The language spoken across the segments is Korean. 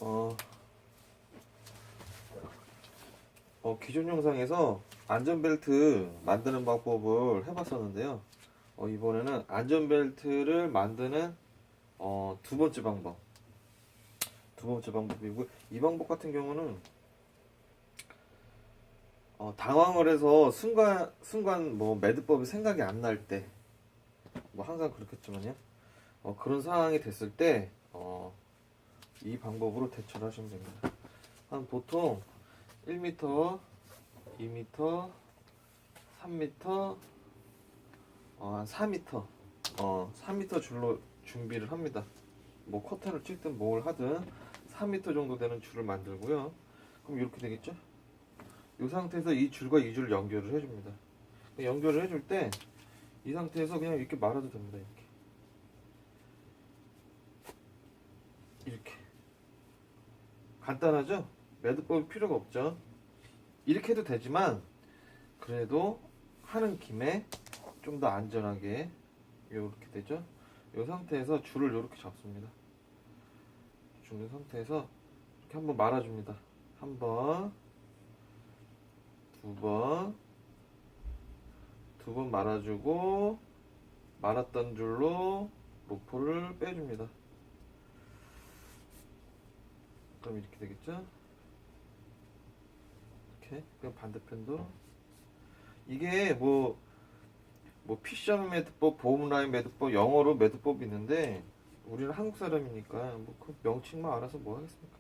어, 기존 영상에서 안전벨트 만드는 방법을 해봤었는데요. 이번에는 안전벨트를 만드는 두 번째 방법이고, 이 방법 같은 경우는 당황을 해서 순간 뭐 매듭법이 생각이 안 날 때, 뭐 항상 그렇겠지만요. 그런 상황이 됐을 때 이 방법으로 대처를 하시면 됩니다. 한 보통 1m, 2m, 3m, 한 4m, 3m 줄로 준비를 합니다. 뭐 커튼을 찍든 뭘 하든 4m 정도 되는 줄을 만들고요. 그럼 이렇게 되겠죠? 이 상태에서 이 줄과 이 줄을 연결을 해줍니다. 연결을 해줄 때 이 상태에서 그냥 이렇게 말아도 됩니다. 이렇게 간단하죠? 매듭법이 필요가 없죠. 이렇게 해도 되지만 그래도 하는 김에 좀 더 안전하게 이렇게 되죠. 이 상태에서 줄을 이렇게 잡습니다. 줍는 상태에서 이렇게 한번 말아줍니다. 한 번, 두 번 말아주고 말았던 줄로 로프를 빼줍니다. 그럼 이렇게 되겠죠? 이렇게. 그럼 반대편도 이게 뭐 피셔맨 매듭법, 보험라인 매듭법, 영어로 매듭법이 있는데 우리는 한국 사람이니까 뭐 그 명칭만 알아서 뭐 하겠습니까?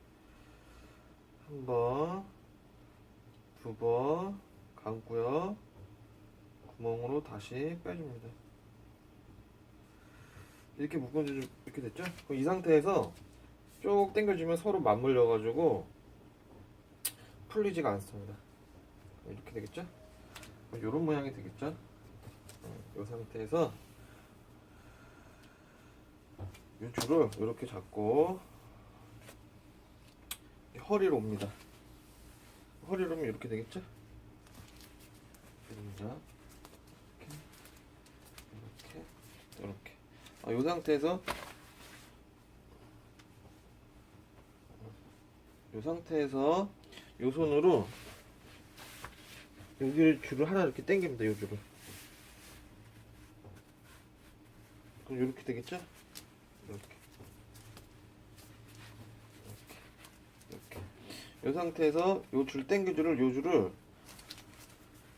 한 번, 두 번 감고요. 구멍으로 다시 빼줍니다. 이렇게 묶어주면 이렇게 됐죠? 그럼 이 상태에서 쭉 당겨주면 서로 맞물려가지고 풀리지가 않습니다. 이렇게 되겠죠? 이런 모양이 되겠죠? 이 상태에서 이 줄을 이렇게 잡고 허리로 옵니다. 허리로 오면 이렇게 되겠죠? 이렇게, 이렇게. 이 상태에서 이 손으로 여기 줄을 하나 이렇게 당깁니다. 이 줄을. 그럼 이렇게 되겠죠? 이렇게. 이 상태에서 이 줄 당겨줄을 이 줄을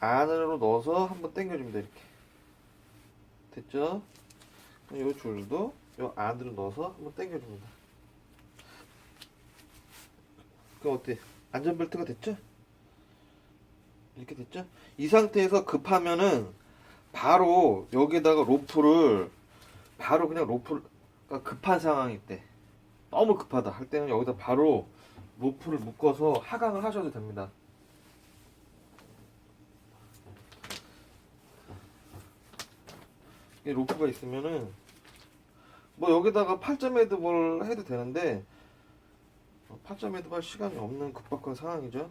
안으로 넣어서 한번 당겨줍니다. 이렇게. 됐죠? 이 줄도 이 안으로 넣어서 한번 당겨줍니다. 그럼 어때? 안전벨트가 됐죠? 이렇게 됐죠? 이 상태에서 급하면은 바로 여기에다가 로프를 바로 그냥 로프를 그러니까 급한 상황일 때 너무 급하다 할 때는 여기다 바로 로프를 묶어서 하강을 하셔도 됩니다. 이 로프가 있으면은 뭐 여기다가 8점 매듭을 해도 되는데 8점 매듭할 시간이 없는 급박한 상황이죠.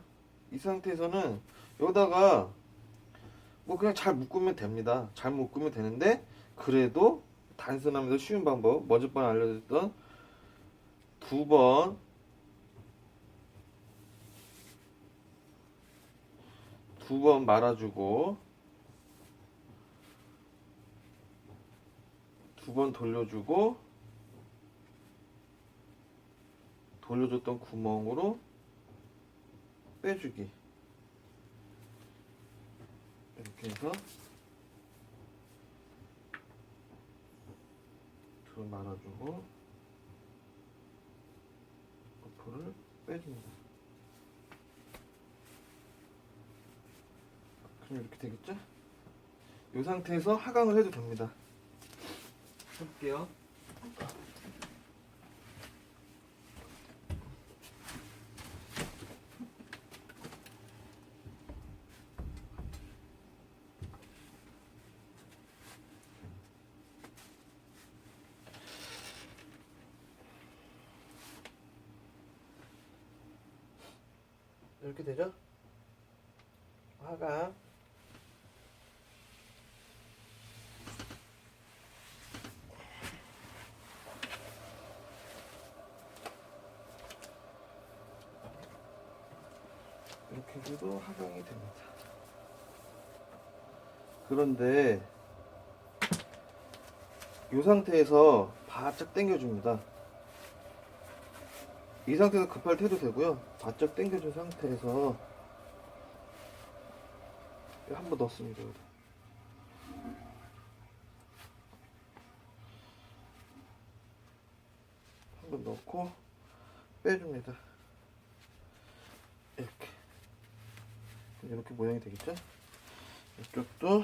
이 상태에서는 여기다가 뭐 그냥 잘 묶으면 됩니다. 잘 묶으면 되는데 그래도 단순하면서 쉬운 방법 먼저번 알려드렸던 두 번 말아주고 두 번 돌려주고 돌려줬던 구멍으로 빼주기 이렇게 해서 두 번 말아주고 로프를 빼줍니다. 그럼 이렇게 되겠죠? 이 상태에서 하강을 해도 됩니다. 해볼게요. 이렇게 되죠? 하강. 이렇게 해도 하강이 됩니다. 그런데 이 상태에서 바짝 당겨줍니다. 이 상태에서 급할 때 해도 되고요. 바짝 당겨준 상태에서 한 번 넣습니다. 한 번 넣고 빼줍니다. 이렇게 모양이 되겠죠? 이쪽도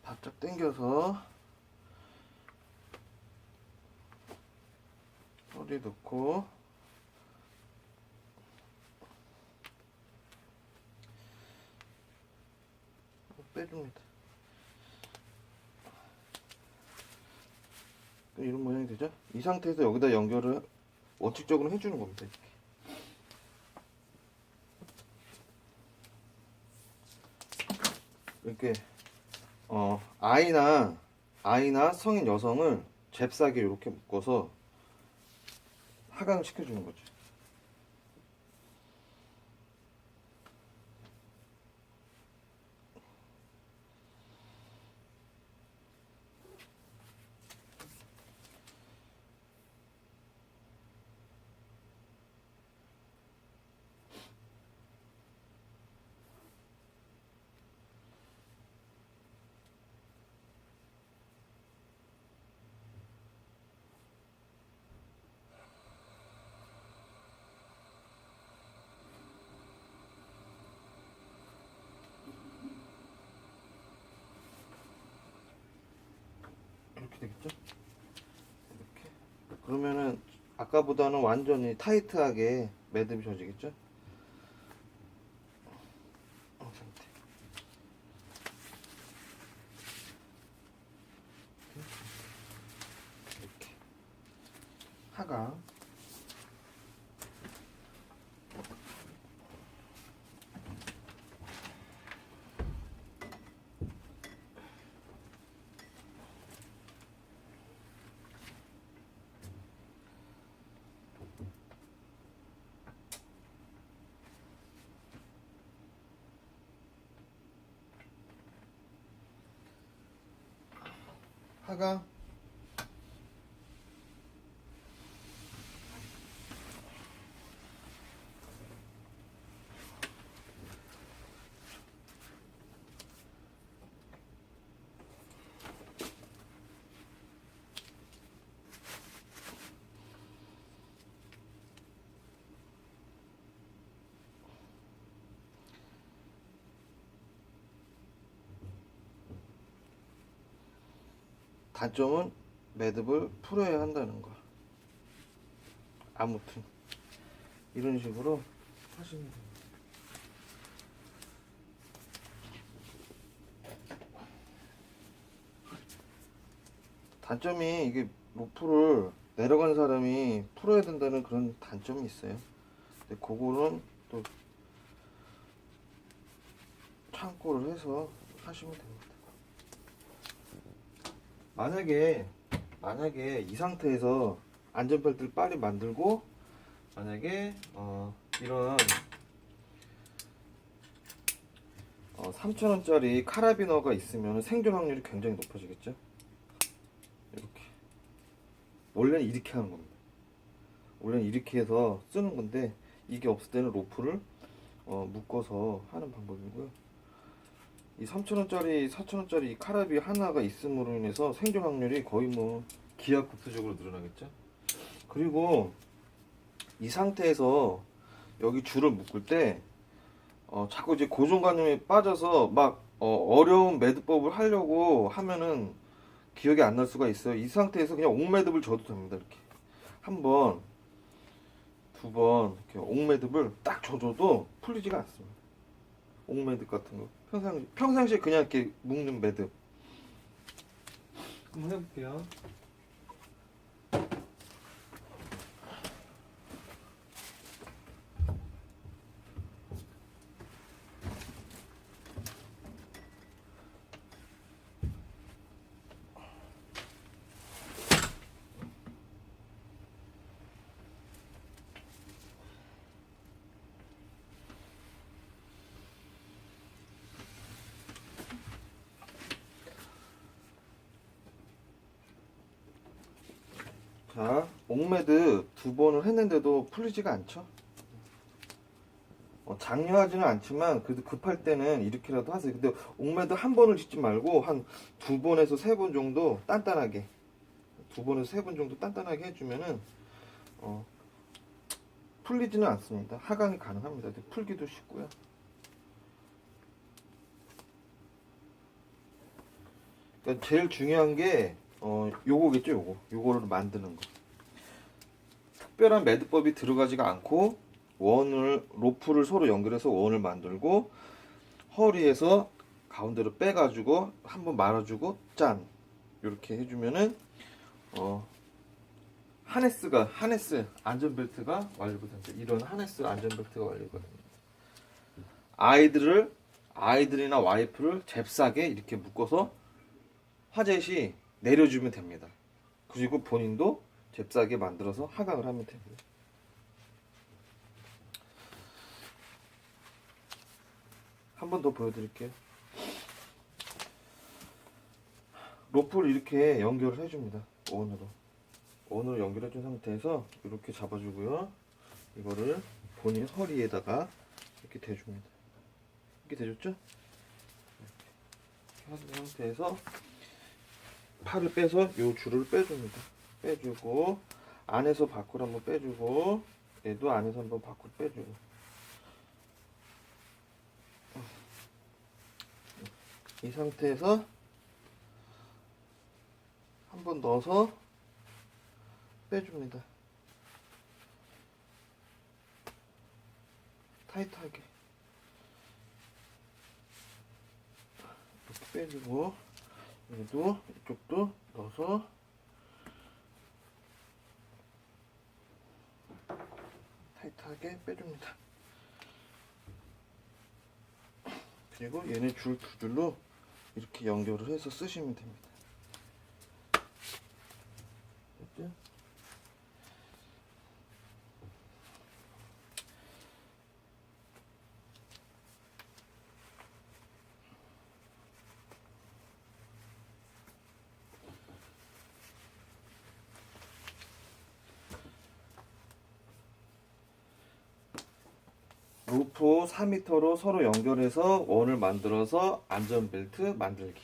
바짝 당겨서 허리 넣고 빼줍니다. 이런 모양이 되죠? 이 상태에서 여기다 연결을 원칙적으로 해주는 겁니다. 이렇게 아이나 성인 여성을 잽싸게 이렇게 묶어서 하강을 시켜주는 거죠. 이렇게 되겠죠? 이렇게. 그러면은 아까보다는 완전히 타이트하게 매듭이 져지겠죠? 상태. 이렇게. 하강. 하강. 단점은 매듭을 풀어야 한다는 거. 아무튼 이런 식으로 하시면 됩니다. 단점이 이게 로프를 내려간 사람이 풀어야 된다는 그런 단점이 있어요. 근데 그거는 또 참고를 해서 하시면 됩니다. 만약에 이 상태에서 안전벨트를 빨리 만들고 만약에 이런 3,000원짜리 카라비너가 있으면 생존 확률이 굉장히 높아지겠죠. 이렇게 원래는 이렇게 하는 겁니다. 원래는 이렇게 해서 쓰는 건데 이게 없을 때는 로프를 묶어서 하는 방법이고요. 이 3,000원짜리 4,000원짜리 이 카라비 하나가 있음으로 인해서 생존 확률이 거의 뭐 기하급수적으로 늘어나겠죠. 그리고 이 상태에서 여기 줄을 묶을 때 자꾸 이제 고정관념에 빠져서 막 어려운 매듭법을 하려고 하면은 기억이 안 날 수가 있어요. 이 상태에서 그냥 옥매듭을 줘도 됩니다. 이렇게 한 번, 두 번 이렇게 옥매듭을 딱 줘줘도 풀리지가 않습니다. 옥매듭 같은 거 평상시에 그냥 이렇게 묶는 매듭 한번 해볼게요. 자, 옥매드 2번을 했는데도 풀리지가 않죠. 장려하지는 않지만 그래도 급할 때는 이렇게라도 하세요. 근데 옥매드 한 번을 짓지 말고 한 2번에서 3번 정도 단단하게 2번에서 3번 정도 단단하게 해주면은 풀리지는 않습니다. 하강이 가능합니다. 근데 풀기도 쉽고요. 그러니까 제일 중요한 게 요거겠죠. 요거를 만드는 거. 특별한 매듭법이 들어가지가 않고 로프를 서로 연결해서 원을 만들고 허리에서 가운데로 빼가지고 한번 말아주고 짠 이렇게 해주면은 하네스 안전벨트가 완료가 됩니다. 이런 하네스 안전벨트가 완료가 됩니다. 아이들이나 와이프를 잽싸게 이렇게 묶어서 화젯이 내려주면 됩니다. 그리고 본인도 잽싸게 만들어서 하강을 하면 됩니다. 한 번 더 보여드릴게요. 로프를 이렇게 연결을 해줍니다. 원으로 연결해준 상태에서 이렇게 잡아주고요. 이거를 본인 허리에다가 이렇게 대줍니다. 이렇게 대줬죠? 이렇게 한 상태에서 팔을 빼서 요 줄을 빼줍니다. 빼주고 안에서 밖으로 한번 빼주고 얘도 안에서 한번 밖으로 빼주고 이 상태에서 한번 넣어서 빼줍니다. 타이트하게 이렇게 빼주고 얘도 이쪽도 넣어서 타이트하게 빼줍니다. 그리고 얘네 줄 2줄로 이렇게 연결을 해서 쓰시면 됩니다. 됐죠? 로프 4m로 서로 연결해서 원을 만들어서 안전벨트 만들기.